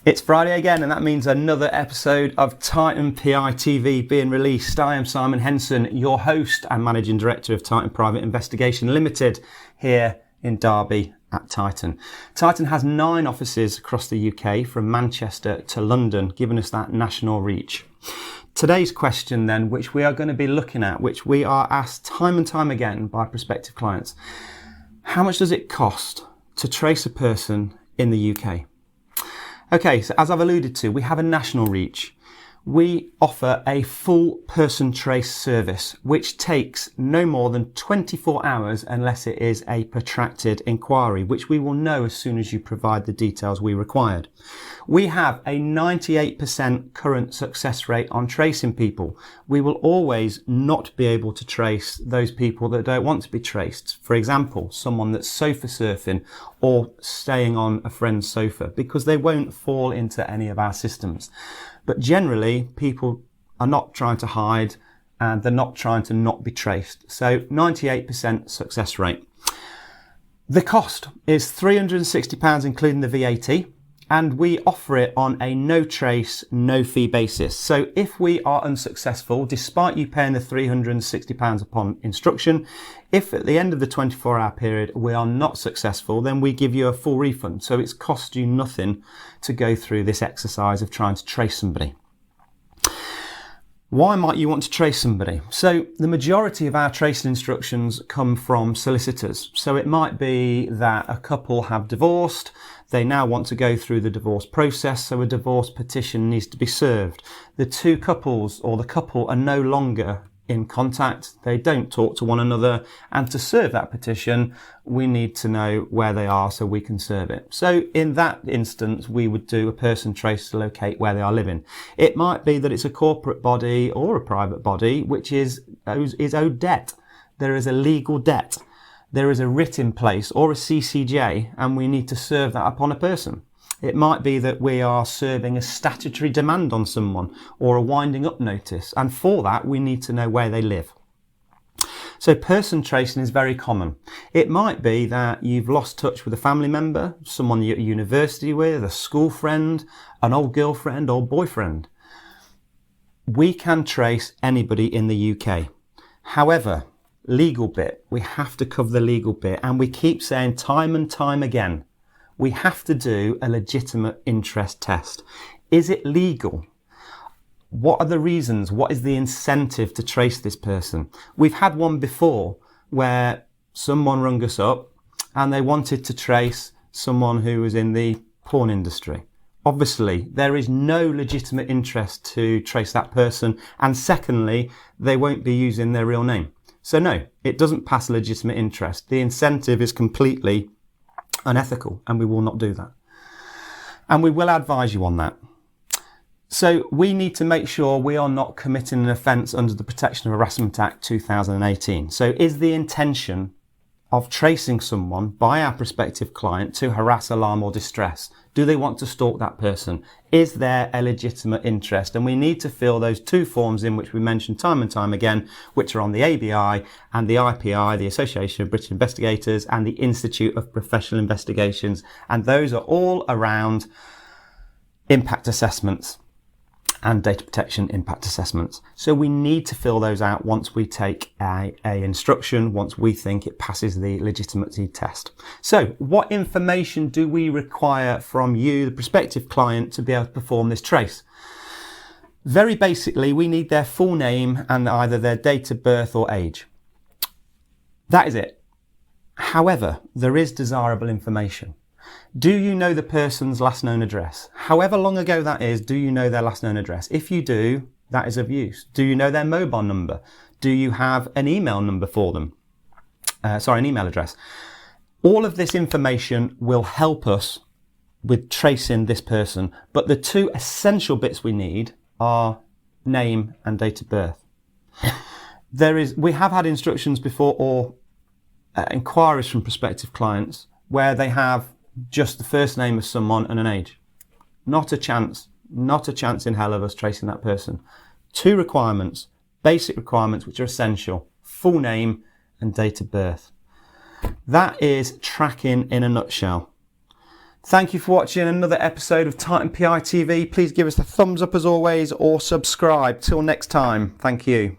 It's Friday again, and that means another episode of Titan PI TV being released. I am Simon Henson, your host and Managing Director of Titan Private Investigation Limited here in Derby at Titan. Titan has 9 offices across the UK, from Manchester to London, giving us that national reach. Today's question then, which we are going to be looking at, which we are asked time and time again by prospective clients: how much does it cost to trace a person in the UK? Okay, so as I've alluded to, we have a national reach. We offer a full person trace service, which takes no more than 24 hours unless it is a protracted inquiry, which we will know as soon as you provide the details we required. We have a 98% current success rate on tracing people. We will always not be able to trace those people that don't want to be traced. For example, someone that's sofa surfing or staying on a friend's sofa, because they won't fall into any of our systems. But generally, people are not trying to hide and they're not trying to not be traced. So 98% success rate. The cost is £360 including the VAT, and we offer it on a no trace, no fee basis. So if we are unsuccessful, despite you paying the £360 upon instruction, if at the end of the 24-hour period we are not successful, then we give you a full refund. So it's cost you nothing to go through this exercise of trying to trace somebody. Why might you want to trace somebody? So the majority of our tracing instructions come from solicitors. So it might be that a couple have divorced. They now want to go through the divorce process, so a divorce petition needs to be served. The two couples or the couple are no longer in contact. They don't talk to one another. And to serve that petition, we need to know where they are so we can serve it. So in that instance, we would do a person trace to locate where they are living. It might be that it's a corporate body or a private body which is owed debt. There is a legal debt. There is a writ in place or a CCJ, and we need to serve that upon a person. It might be that we are serving a statutory demand on someone or a winding up notice, and for that we need to know where they live. So person tracing is very common. It might be that you've lost touch with a family member, someone you're at university with, a school friend, an old girlfriend or boyfriend. We can trace anybody in the UK. However, legal bit, we have to cover the legal bit, and we keep saying time and time again, we have to do a legitimate interest test. Is it legal? What are the reasons? What is the incentive to trace this person? We've had one before where someone rung us up and they wanted to trace someone who was in the porn industry. Obviously, there is no legitimate interest to trace that person. And secondly, they won't be using their real name. So no, it doesn't pass legitimate interest. The incentive is completely unethical, and we will not do that. And we will advise you on that. So we need to make sure we are not committing an offence under the Protection of Harassment Act 2018. So is the intention of tracing someone by our prospective client to harass, alarm or distress? Do they want to stalk that person? Is there a legitimate interest? And we need to fill those 2 forms in, which we mentioned time and time again, which are on the ABI and the IPI, the Association of British Investigators, and the Institute of Professional Investigations. And those are all around impact assessments and data protection impact assessments. So we need to fill those out once we take a instruction, once we think it passes the legitimacy test. So what information do we require from you, the prospective client, to be able to perform this trace? Very basically, we need their full name and either their date of birth or age. That is it. However, there is desirable information. Do you know the person's last known address? However long ago that is, do you know their last known address? If you do, that is of use. Do you know their mobile number? Do you have an email number for them? An email address. All of this information will help us with tracing this person, but the 2 essential bits we need are name and date of birth. We have had instructions before, or inquiries from prospective clients, where they have just the first name of someone and an age. Not a chance in hell of us tracing that person. 2 requirements, basic requirements which are essential: full name and date of birth. That is tracking in a nutshell. Thank you for watching another episode of Titan PI TV. Please give us a thumbs up as always, or subscribe. Till next time, thank you.